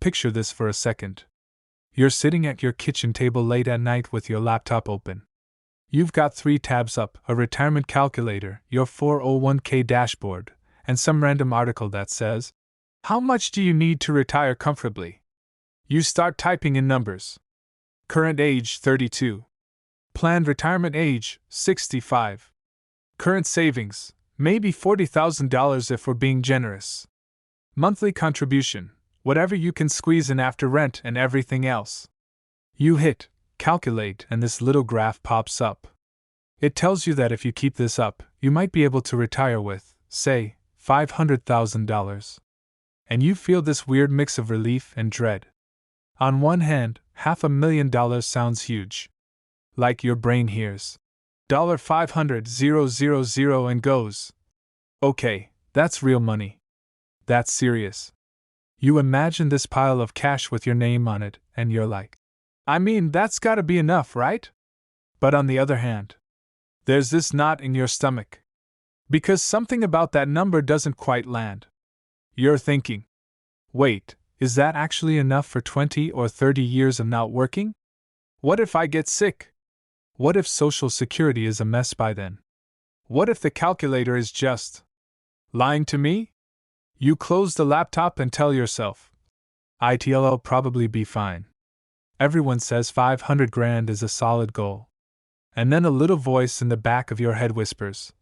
picture this for a second. You're sitting at your kitchen table late at night with your laptop open. You've got 3 tabs up, a retirement calculator, your 401k dashboard, and some random article that says, "How much do you need to retire comfortably?" You start typing in numbers. Current age 32. Planned retirement age 65. Current savings, maybe $40,000 if we're being generous. Monthly contribution, whatever you can squeeze in after rent and everything else. You hit calculate and this little graph pops up. It tells you that if you keep this up, you might be able to retire with, say, $500,000. And you feel this weird mix of relief and dread. On one hand, $500,000 sounds huge. Like your brain hears $500,000 and goes, okay, that's real money. That's serious. You imagine this pile of cash with your name on it, and you're like, I mean, that's gotta be enough, right? But on the other hand, there's this knot in your stomach. Because something about that number doesn't quite land. You're thinking, wait, is that actually enough for 20 or 30 years of not working? What if I get sick? What if Social Security is a mess by then? What if the calculator is just lying to me? You close the laptop and tell yourself, I'll probably be fine. Everyone says 500 grand is a solid goal. And then a little voice in the back of your head whispers,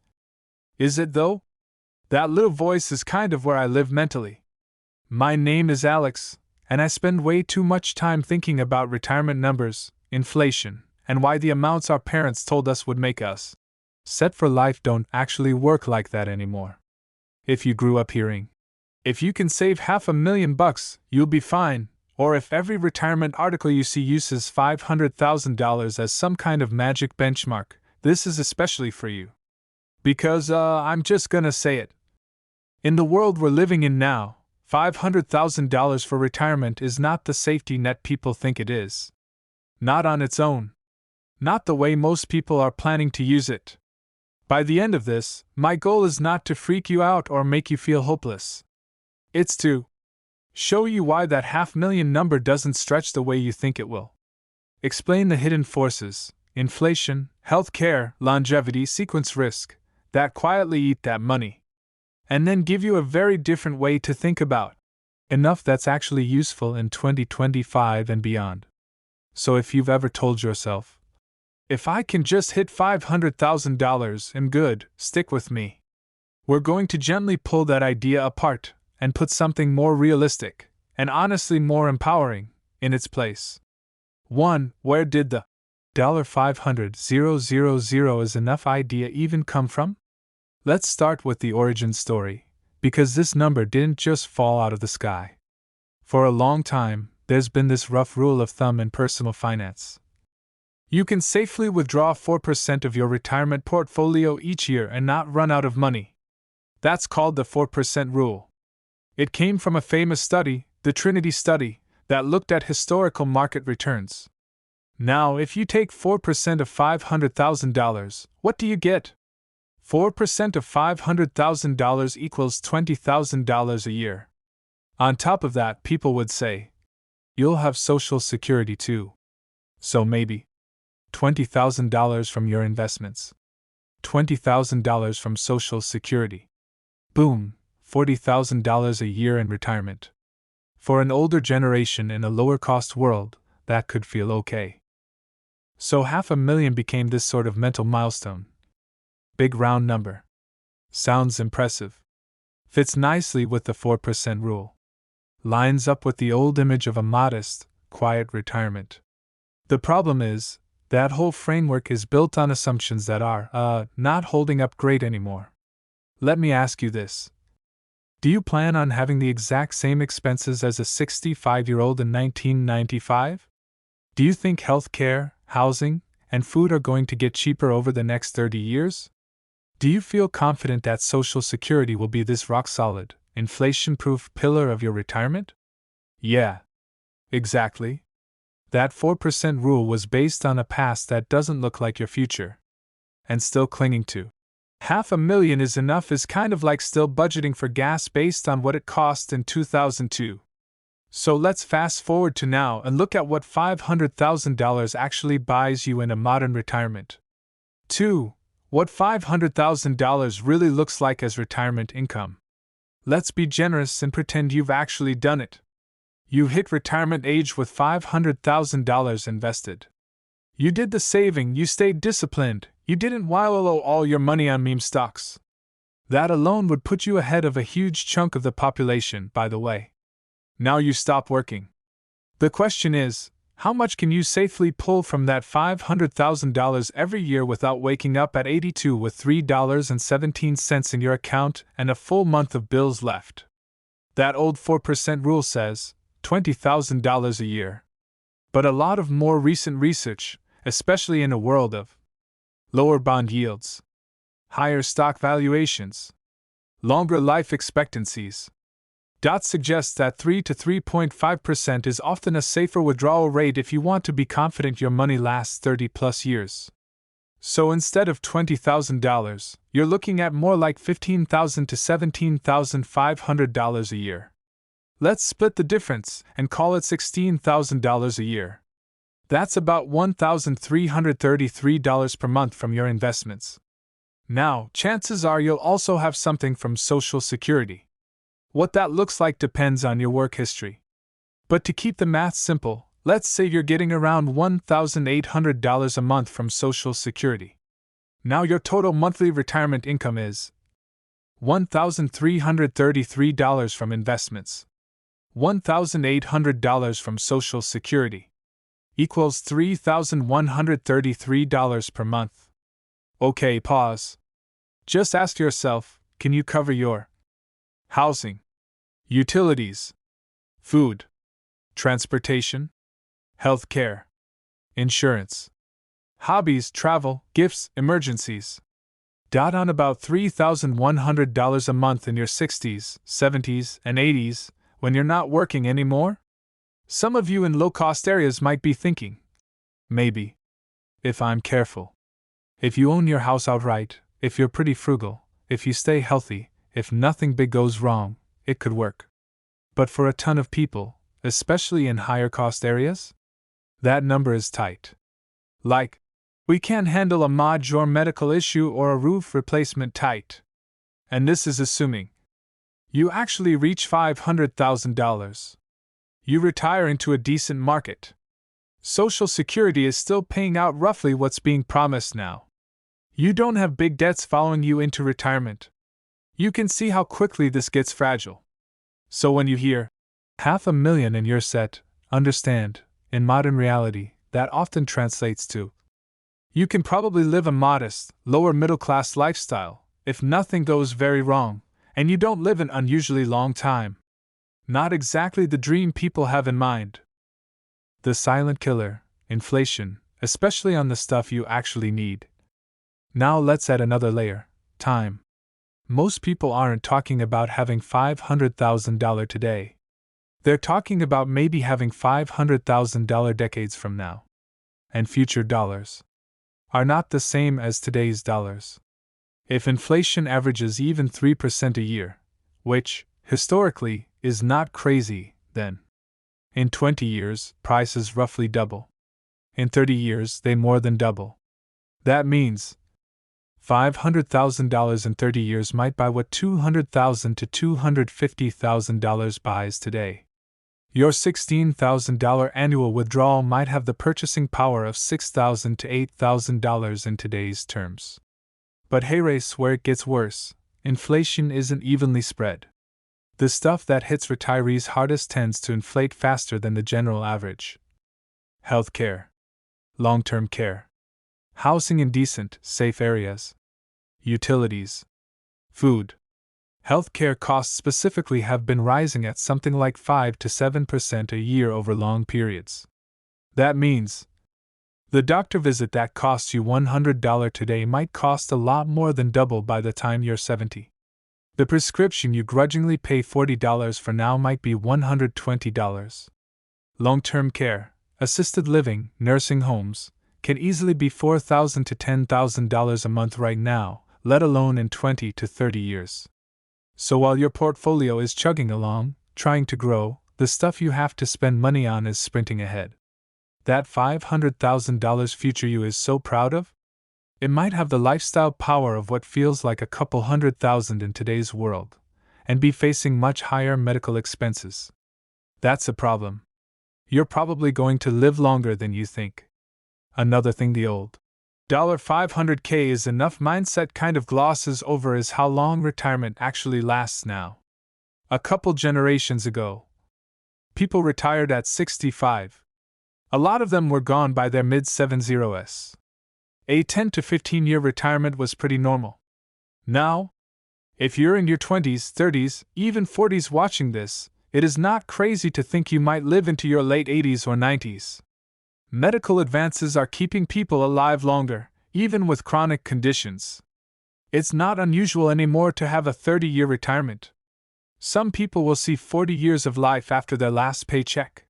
is it though? That little voice is kind of where I live mentally. My name is Alex, and I spend way too much time thinking about retirement numbers, inflation, and why the amounts our parents told us would make us set for life don't actually work like that anymore. If you grew up hearing, if you can save $500,000, you'll be fine, or if every retirement article you see uses $500,000 as some kind of magic benchmark, this is especially for you. Because, I'm just gonna say it. In the world we're living in now, $500,000 for retirement is not the safety net people think it is. Not on its own. Not the way most people are planning to use it. By the end of this, my goal is not to freak you out or make you feel hopeless. It's to show you why that $500,000 number doesn't stretch the way you think it will. Explain the hidden forces, inflation, healthcare, longevity, sequence risk, that quietly eat that money. And then give you a very different way to think about enough that's actually useful in 2025 and beyond. So if you've ever told yourself, if I can just hit $500,000, I'm good, stick with me. We're going to gently pull that idea apart and put something more realistic, and honestly more empowering, in its place. 1. Where did the $500,000 is enough idea even come from? Let's start with the origin story, because this number didn't just fall out of the sky. For a long time, there's been this rough rule of thumb in personal finance. You can safely withdraw 4% of your retirement portfolio each year and not run out of money. That's called the 4% rule. It came from a famous study, the Trinity study, that looked at historical market returns. Now, if you take 4% of $500,000, what do you get? 4% of $500,000 equals $20,000 a year. On top of that, people would say, you'll have Social Security too. So maybe $20,000 from your investments. $20,000 from Social Security. Boom, $40,000 a year in retirement. For an older generation in a lower-cost world, that could feel okay. So $500,000 became this sort of mental milestone. Big round number. Sounds impressive. Fits nicely with the 4% rule. Lines up with the old image of a modest, quiet retirement. The problem is, that whole framework is built on assumptions that are, not holding up great anymore. Let me ask you this. Do you plan on having the exact same expenses as a 65-year-old in 1995? Do you think healthcare, housing, and food are going to get cheaper over the next 30 years? Do you feel confident that Social Security will be this rock-solid, inflation-proof pillar of your retirement? Yeah. Exactly. That 4% rule was based on a past that doesn't look like your future. And still clinging to $500,000 is enough is kind of like still budgeting for gas based on what it cost in 2002. So let's fast forward to now and look at what $500,000 actually buys you in a modern retirement. 2. What $500,000 really looks like as retirement income. Let's be generous and pretend you've actually done it. You hit retirement age with $500,000 invested. You did the saving, you stayed disciplined, you didn't wallow all your money on meme stocks. That alone would put you ahead of a huge chunk of the population, by the way. Now you stop working. The question is, how much can you safely pull from that $500,000 every year without waking up at 82 with $3.17 in your account and a full month of bills left? That old 4% rule says $20,000 a year. But a lot of more recent research, especially in a world of lower bond yields, higher stock valuations, longer life expectancies, suggests that 3 to 3.5% is often a safer withdrawal rate if you want to be confident your money lasts 30 plus years. So instead of $20,000, you're looking at more like $15,000 to $17,500 a year. Let's split the difference and call it $16,000 a year. That's about $1,333 per month from your investments. Now, chances are you'll also have something from Social Security. What that looks like depends on your work history. But to keep the math simple, let's say you're getting around $1,800 a month from Social Security. Now your total monthly retirement income is $1,333 from investments, $1,800 from Social Security, equals $3,133 per month. Okay, pause. Just ask yourself, can you cover your housing, utilities, food, transportation, health care, insurance, hobbies, travel, gifts, emergencies? On about $3,100 a month in your 60s, 70s, and 80s, when you're not working anymore? Some of you in low-cost areas might be thinking, maybe, if I'm careful, if you own your house outright, if you're pretty frugal, if you stay healthy, if nothing big goes wrong, it could work. But for a ton of people, especially in higher cost areas, that number is tight. Like, we can't handle a major medical issue or a roof replacement tight. And this is assuming you actually reach $500,000. You retire into a decent market. Social Security is still paying out roughly what's being promised now. You don't have big debts following you into retirement. You can see how quickly this gets fragile. So when you hear $500,000 and you're set, understand, in modern reality, that often translates to you can probably live a modest, lower middle class lifestyle, if nothing goes very wrong, and you don't live an unusually long time. Not exactly the dream people have in mind. The silent killer, inflation, especially on the stuff you actually need. Now let's add another layer, time. Most people aren't talking about having $500,000 today. They're talking about maybe having $500,000 decades from now. And future dollars are not the same as today's dollars. If inflation averages even 3% a year, which, historically, is not crazy, then in 20 years, prices roughly double. In 30 years, they more than double. That means $500,000 in 30 years might buy what $200,000 to $250,000 buys today. Your $16,000 annual withdrawal might have the purchasing power of $6,000 to $8,000 in today's terms. But hey, race, where it gets worse, inflation isn't evenly spread. The stuff that hits retirees hardest tends to inflate faster than the general average. Healthcare, long-term care, housing in decent, safe areas, utilities, food. Healthcare costs specifically have been rising at something like 5 to 7% a year over long periods. That means the doctor visit that costs you $100 today might cost a lot more than double by the time you're 70. The prescription you grudgingly pay $40 for now might be $120. Long-term care, assisted living, nursing homes, can easily be $4,000 to $10,000 a month right now, let alone in 20 to 30 years. So while your portfolio is chugging along, trying to grow, the The stuff you have to spend money on is sprinting ahead. That $500,000 future you is so proud of? It might have the lifestyle power of what feels like a couple $100,000 in today's world, and be facing much higher medical expenses. That's a problem. You're probably going to live longer than you think. Another thing the old $500K is enough mindset kind of glosses over is how long retirement actually lasts now. A couple generations ago, people retired at 65. A lot of them were gone by their mid-70s. A 10 to 15 year retirement was pretty normal. Now, if you're in your 20s, 30s, even 40s watching this, it is not crazy to think you might live into your late 80s or 90s. Medical advances are keeping people alive longer, even with chronic conditions. It's not unusual anymore to have a 30-year retirement. Some people will see 40 years of life after their last paycheck.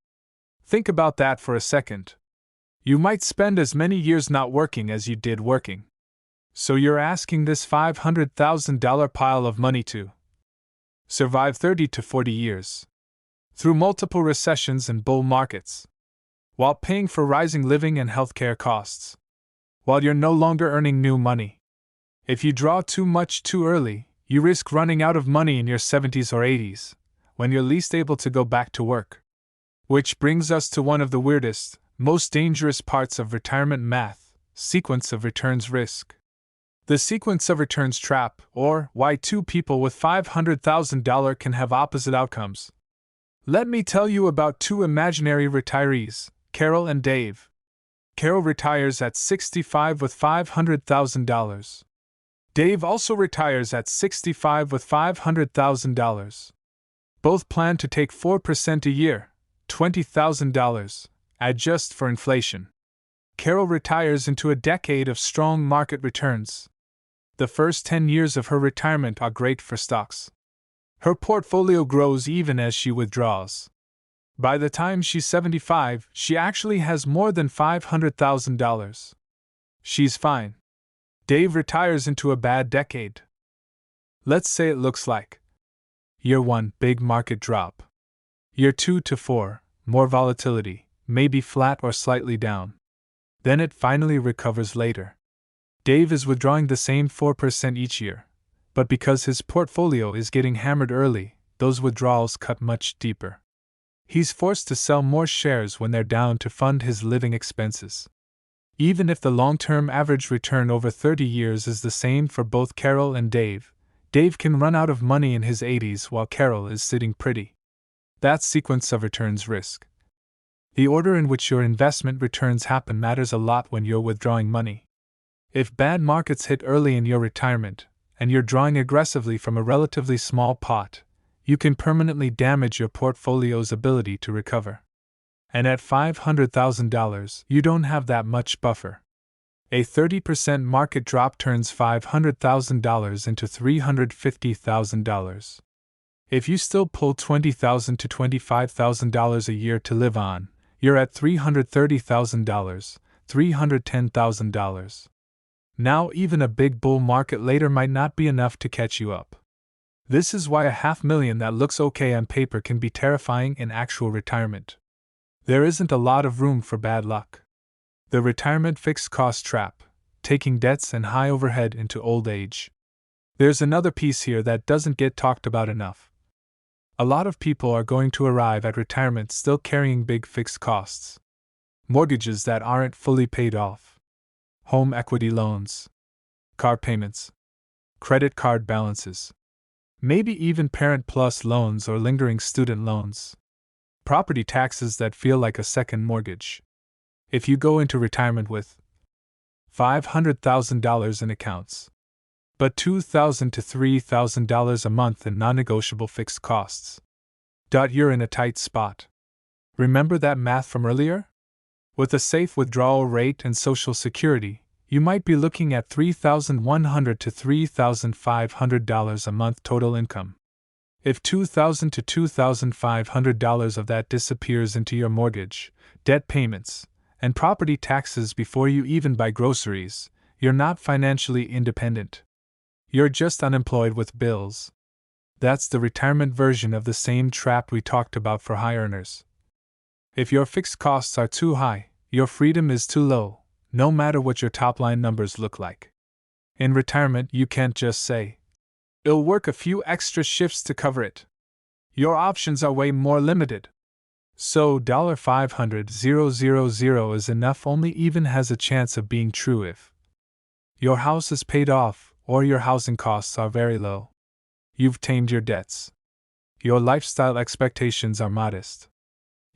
Think about that for a second. You might spend as many years not working as you did working. So you're asking this $500,000 pile of money to survive 30 to 40 years, through multiple recessions and bull markets, while paying for rising living and healthcare costs, while you're no longer earning new money. If you draw too much too early, you risk running out of money in your 70s or 80s, when you're least able to go back to work. Which brings us to one of the weirdest, most dangerous parts of retirement math: sequence of returns risk. The sequence of returns trap, or why two people with $500,000 can have opposite outcomes. Let me tell you about two imaginary retirees, Carol and Dave. Carol retires at 65 with $500,000. Dave also retires at 65 with $500,000. Both plan to take 4% a year, $20,000, adjust for inflation. Carol retires into a decade of strong market returns. The first 10 years of her retirement are great for stocks. Her portfolio grows even as she withdraws. By the time she's 75, she actually has more than $500,000. She's fine. Dave retires into a bad decade. Let's say it looks like: Year 1, big market drop. Year 2 to 4, more volatility, maybe flat or slightly down. Then it finally recovers later. Dave is withdrawing the same 4% each year, but because his portfolio is getting hammered early, those withdrawals cut much deeper. He's forced to sell more shares when they're down to fund his living expenses. Even if the long-term average return over 30 years is the same for both Carol and Dave, Dave can run out of money in his 80s while Carol is sitting pretty. That's sequence of returns risk. The order in which your investment returns happen matters a lot when you're withdrawing money. If bad markets hit early in your retirement, and you're drawing aggressively from a relatively small pot, you can permanently damage your portfolio's ability to recover. And at $500,000, you don't have that much buffer. A 30% market drop turns $500,000 into $350,000. If you still pull $20,000 to $25,000 a year to live on, you're at $330,000, $310,000. Now even a big bull market later might not be enough to catch you up. This is why $500,000 that looks okay on paper can be terrifying in actual retirement. There isn't a lot of room for bad luck. The retirement fixed cost trap, taking debts and high overhead into old age. There's another piece here that doesn't get talked about enough. A lot of people are going to arrive at retirement still carrying big fixed costs. Mortgages that aren't fully paid off. Home equity loans. Car payments. Credit card balances. Maybe even Parent Plus loans or lingering student loans. Property taxes that feel like a second mortgage. If you go into retirement with $500,000 in accounts, but $2,000 to $3,000 a month in non-negotiable fixed costs, you're in a tight spot. Remember that math from earlier? With a safe withdrawal rate and Social Security, you might be looking at $3,100 to $3,500 a month total income. If $2,000 to $2,500 of that disappears into your mortgage, debt payments, and property taxes before you even buy groceries, you're not financially independent. You're just unemployed with bills. That's the retirement version of the same trap we talked about for high earners. If your fixed costs are too high, your freedom is too low, no matter what your top line numbers look like. In retirement, you can't just say, "I'll work a few extra shifts to cover it." Your options are way more limited. So $500,000 is enough only even has a chance of being true if your house is paid off or your housing costs are very low. You've tamed your debts. Your lifestyle expectations are modest.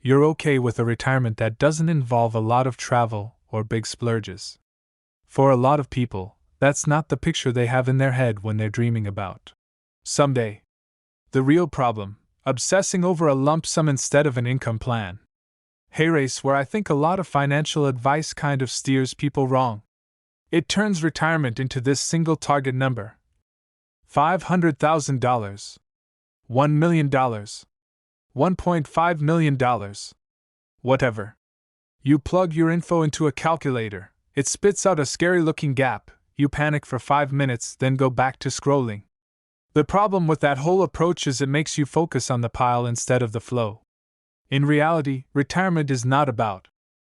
You're okay with a retirement that doesn't involve a lot of travel or big splurges. For a lot of people, that's not the picture they have in their head when they're dreaming about someday. The real problem: obsessing over a lump sum instead of an income plan. Hey, race where I think a lot of financial advice kind of steers people wrong. It turns retirement into this single target number: $500,000, $1 million, $1.5 million, whatever. You plug your info into a calculator, it spits out a scary looking gap, you panic for 5 minutes, then go back to scrolling. The problem with that whole approach is it makes you focus on the pile instead of the flow. In reality, retirement is not about,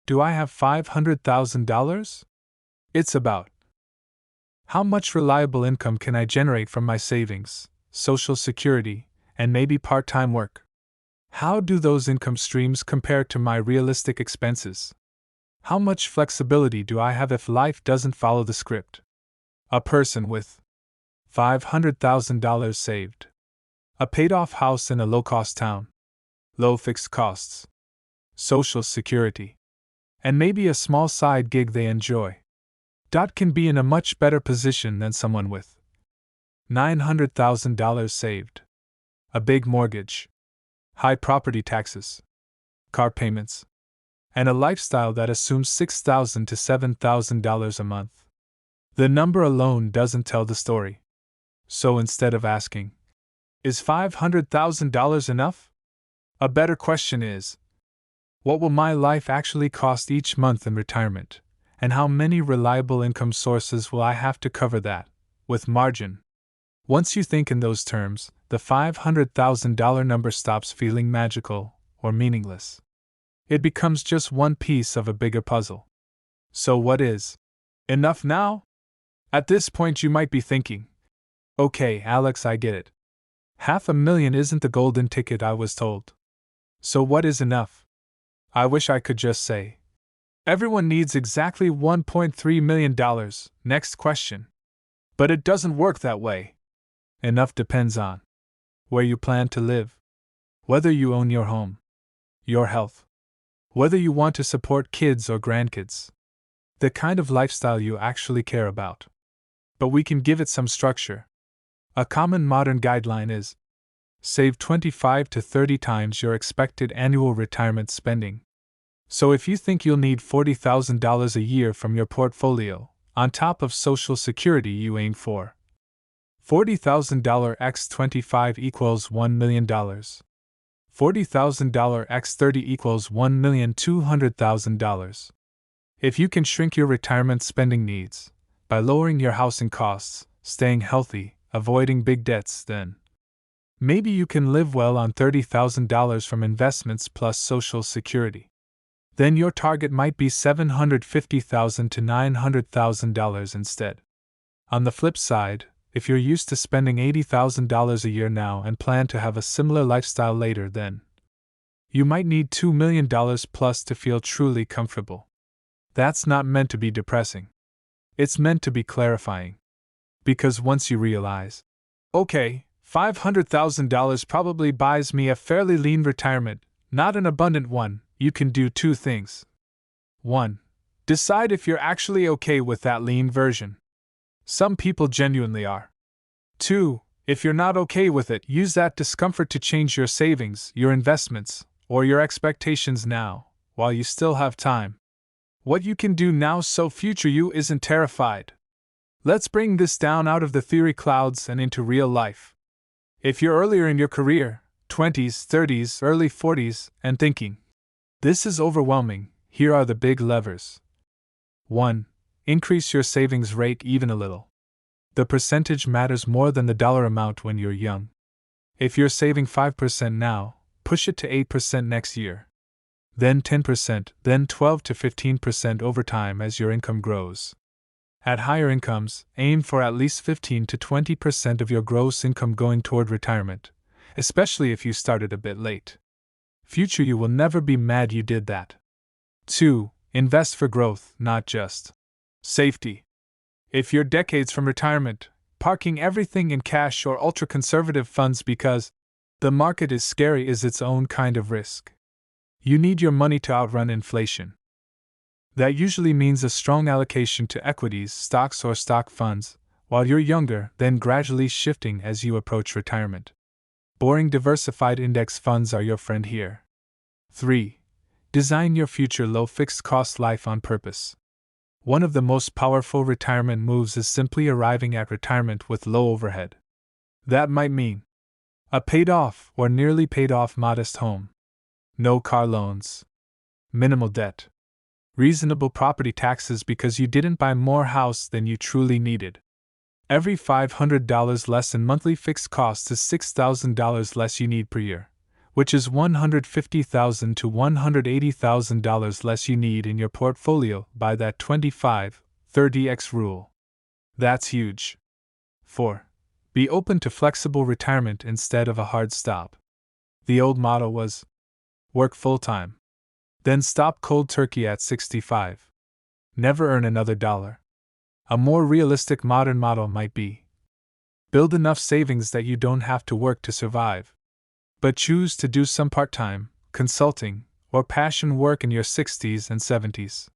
"Do I have $500,000? It's about, how much reliable income can I generate from my savings, Social Security, and maybe part-time work? How do those income streams compare to my realistic expenses? How much flexibility do I have if life doesn't follow the script?" A person with $500,000 saved, a paid-off house in a low-cost town, low fixed costs, Social Security, and maybe a small side gig they enjoy, can be in a much better position than someone with $900,000 saved, a big mortgage, high property taxes, car payments, and a lifestyle that assumes $6,000 to $7,000 a month. The number alone doesn't tell the story. So instead of asking, "Is $500,000 enough?" a better question is, "What will my life actually cost each month in retirement? And how many reliable income sources will I have to cover that, with margin?" Once you think in those terms, the $500,000 number stops feeling magical or meaningless. It becomes just one piece of a bigger puzzle. So what is enough now? At this point you might be thinking, "Okay, Alex, I get it. $500,000 isn't the golden ticket I was told. So what is enough?" I wish I could just say, "Everyone needs exactly $1.3 million, next question." But it doesn't work that way. Enough depends on where you plan to live, whether you own your home, your health, whether you want to support kids or grandkids, the kind of lifestyle you actually care about. But we can give it some structure. A common modern guideline is, save 25 to 30 times your expected annual retirement spending. So if you think you'll need $40,000 a year from your portfolio, on top of Social Security you aim for $40,000 x 25 equals $1 million. $40,000 x 30 equals $1,200,000. If you can shrink your retirement spending needs by lowering your housing costs, staying healthy, avoiding big debts, then maybe you can live well on $30,000 from investments plus Social Security. Then your target might be $750,000 to $900,000 instead. On the flip side, if you're used to spending $80,000 a year now and plan to have a similar lifestyle later, then you might need $2 million plus to feel truly comfortable. That's not meant to be depressing. It's meant to be clarifying. Because once you realize, okay, $500,000 probably buys me a fairly lean retirement, not an abundant one, you can do two things. 1. Decide if you're actually okay with that lean version. Some people genuinely are. 2. If you're not okay with it, use that discomfort to change your savings, your investments, or your expectations now, while you still have time. What you can do now so future you isn't terrified. Let's bring this down out of the theory clouds and into real life. If you're earlier in your career, 20s, 30s, early 40s, and thinking, "This is overwhelming," here are the big levers. 1. Increase your savings rate even a little. The percentage matters more than the dollar amount when you're young. If you're saving 5% now, push it to 8% next year. Then 10%, then 12 to 15% over time as your income grows. At higher incomes, aim for at least 15 to 20% of your gross income going toward retirement, especially if you started a bit late. Future you will never be mad you did that. 2. Invest for growth, not just safety. If you're decades from retirement, parking everything in cash or ultra-conservative funds because the market is scary is its own kind of risk. You need your money to outrun inflation. That usually means a strong allocation to equities, stocks, or stock funds, while you're younger, then gradually shifting as you approach retirement. Boring diversified index funds are your friend here. 3. Design your future low fixed cost life on purpose. One of the most powerful retirement moves is simply arriving at retirement with low overhead. That might mean a paid off or nearly paid off modest home, no car loans, minimal debt, reasonable property taxes because you didn't buy more house than you truly needed. Every $500 less in monthly fixed costs is $6,000 less you need per year, which is $150,000 to $180,000 less you need in your portfolio by that 25-30x rule. That's huge. 4. Be open to flexible retirement instead of a hard stop. The old motto was work full-time, then stop cold turkey at 65. Never earn another dollar. A more realistic modern motto might be build enough savings that you don't have to work to survive, but choose to do some part-time, consulting, or passion work in your 60s and 70s.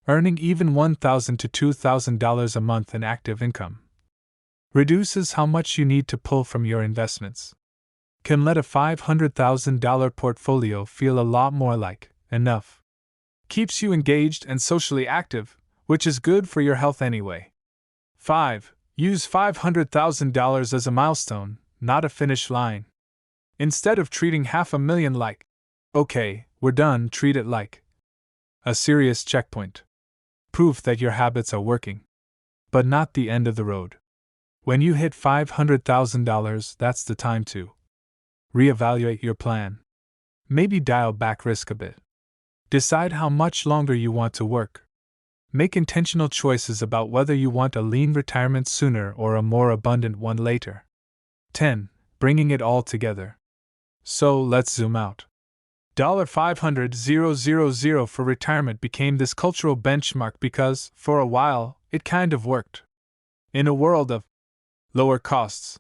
Earning even $1,000 to $2,000 a month in active income reduces how much you need to pull from your investments. Can let a $500,000 portfolio feel a lot more like enough. Keeps you engaged and socially active, which is good for your health anyway. 5. Use $500,000 as a milestone, not a finish line. Instead of treating $500,000 like, okay, we're done, treat it like a serious checkpoint. Proof that your habits are working. But not the end of the road. When you hit $500,000, that's the time to reevaluate your plan. Maybe dial back risk a bit. Decide how much longer you want to work. Make intentional choices about whether you want a lean retirement sooner or a more abundant one later. 10. Bringing it all together. So let's zoom out. $500,000 for retirement became this cultural benchmark because, for a while, it kind of worked. In a world of lower costs,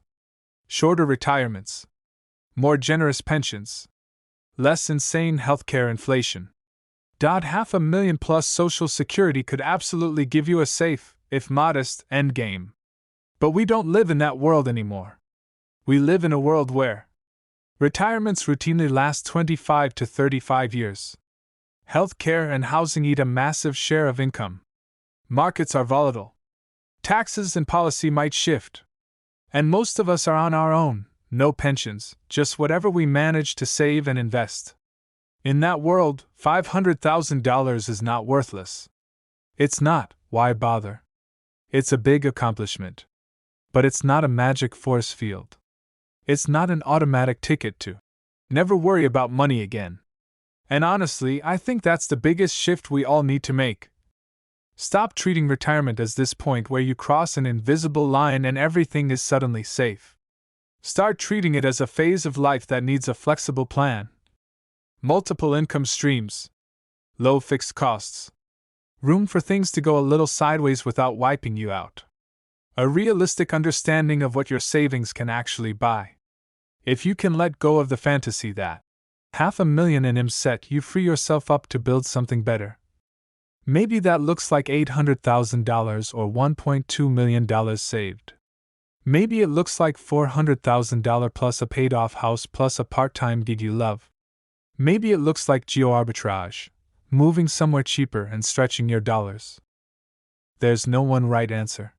shorter retirements, more generous pensions, less insane healthcare inflation, $500,000 plus Social Security could absolutely give you a safe, if modest, endgame. But we don't live in that world anymore. We live in a world where retirements routinely last 25 to 35 years. Healthcare and housing eat a massive share of income. Markets are volatile. Taxes and policy might shift. And most of us are on our own, no pensions, just whatever we manage to save and invest. In that world, $500,000 is not worthless. It's not, why bother? It's a big accomplishment. But it's not a magic force field. It's not an automatic ticket to never worry about money again. And honestly, I think that's the biggest shift we all need to make. Stop treating retirement as this point where you cross an invisible line and everything is suddenly safe. Start treating it as a phase of life that needs a flexible plan. Multiple income streams. Low fixed costs. Room for things to go a little sideways without wiping you out. A realistic understanding of what your savings can actually buy. If you can let go of the fantasy that $500,000 in set you free yourself up to build something better. Maybe that looks like $800,000 or $1.2 million saved. Maybe it looks like $400,000 plus a paid-off house plus a part-time gig you love. Maybe it looks like geo-arbitrage, moving somewhere cheaper and stretching your dollars. There's no one right answer.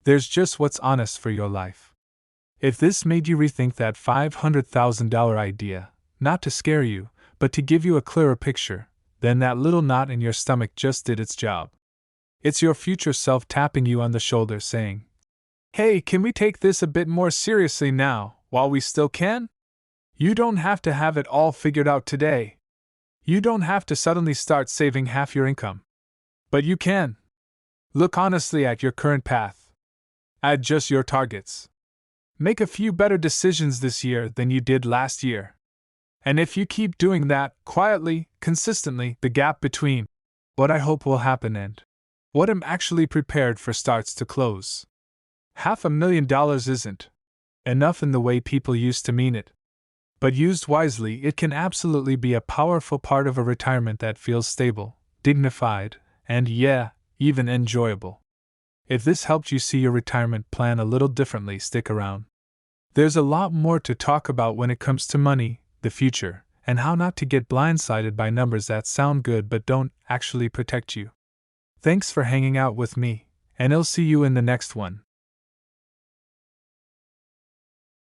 There's just what's honest for your life. If this made you rethink that $500,000 idea, not to scare you, but to give you a clearer picture, then that little knot in your stomach just did its job. It's your future self tapping you on the shoulder saying, "Hey, can we take this a bit more seriously now?" while we still can. You don't have to have it all figured out today. You don't have to suddenly start saving half your income. But you can. Look honestly at your current path. Adjust your targets. Make a few better decisions this year than you did last year. And if you keep doing that, quietly, consistently, the gap between what I hope will happen and what I'm actually prepared for starts to close. $500,000 isn't enough in the way people used to mean it. But used wisely, it can absolutely be a powerful part of a retirement that feels stable, dignified, and even enjoyable. If this helped you see your retirement plan a little differently, stick around. There's a lot more to talk about when it comes to money, the future, and how not to get blindsided by numbers that sound good but don't actually protect you. Thanks for hanging out with me, and I'll see you in the next one.